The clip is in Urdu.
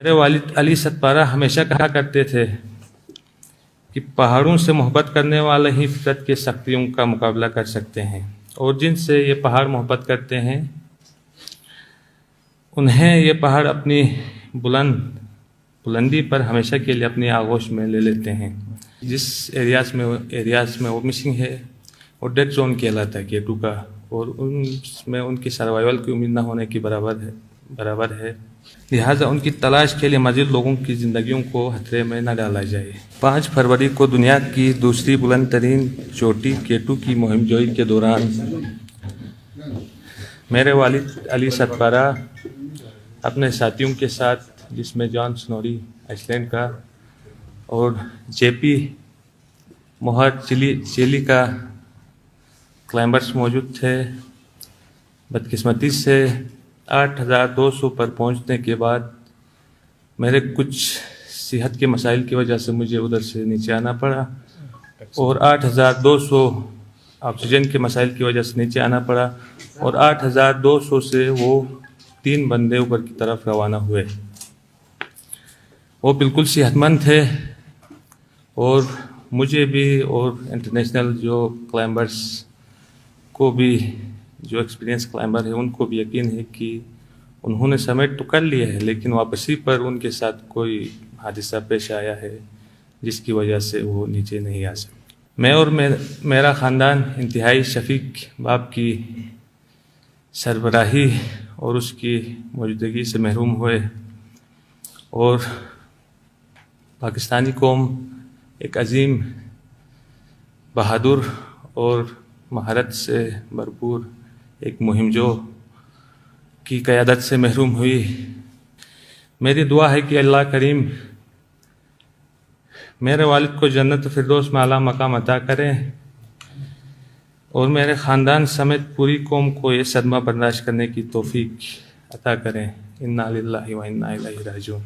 میرے والد علی ستپارہ ہمیشہ کہا کرتے تھے کہ پہاڑوں سے محبت کرنے والے ہی فطرت کی سختیوں کا مقابلہ کر سکتے ہیں، اور جن سے یہ پہاڑ محبت کرتے ہیں انہیں یہ پہاڑ اپنی بلندی پر ہمیشہ کے لیے اپنی آغوش میں لے لیتے ہیں۔ جس ایریاز میں وہ مسنگ ہے اور ڈیڈ زون کہلاتا ہے K2 کا، اور اس میں ان کی سروائیول کی امید نہ ہونے کی برابر ہے، لہٰذا ان کی تلاش کے لیے مزید لوگوں کی زندگیوں کو خطرے میں نہ ڈالا جائے۔ 5 فروری کو دنیا کی دوسری بلند ترین چوٹی K2 کی مہم جوئی کے دوران میرے والد علی ستپارہ اپنے ساتھیوں کے ساتھ، جس میں جان سنوری آئس لینڈ کا اور JP موہر چیلی کا کلائمبرز موجود تھے، بدقسمتی سے 8200 پر پہنچنے کے بعد میرے کچھ صحت کے مسائل کی وجہ سے مجھے ادھر سے نیچے آنا پڑا، اور 8200 آکسیجن کے مسائل کی وجہ سے نیچے آنا پڑا، اور 8200 سے وہ 3 بندے اوپر کی طرف روانہ ہوئے۔ وہ بالکل صحت مند تھے، اور مجھے بھی اور انٹرنیشنل جو کلائمبرز کو بھی، جو ایکسپیرینس کلائمبر ہیں ان کو بھی یقین ہے کہ انہوں نے سمٹ تو کر لیا ہے، لیکن واپسی پر ان کے ساتھ کوئی حادثہ پیش آیا ہے جس کی وجہ سے وہ نیچے نہیں آ سکے۔ میں اور میرا خاندان انتہائی شفیق باپ کی سربراہی اور اس کی موجودگی سے محروم ہوئے، اور پاکستانی قوم ایک عظیم، بہادر اور مہارت سے بھرپور ایک مہم جو کی قیادت سے محروم ہوئی۔ میری دعا ہے کہ اللہ کریم میرے والد کو جنت فردوس میں اعلیٰ مقام عطا کرے، اور میرے خاندان سمیت پوری قوم کو یہ صدمہ برداشت کرنے کی توفیق عطا کریں۔ انا للہ و انا الیہ راجعون۔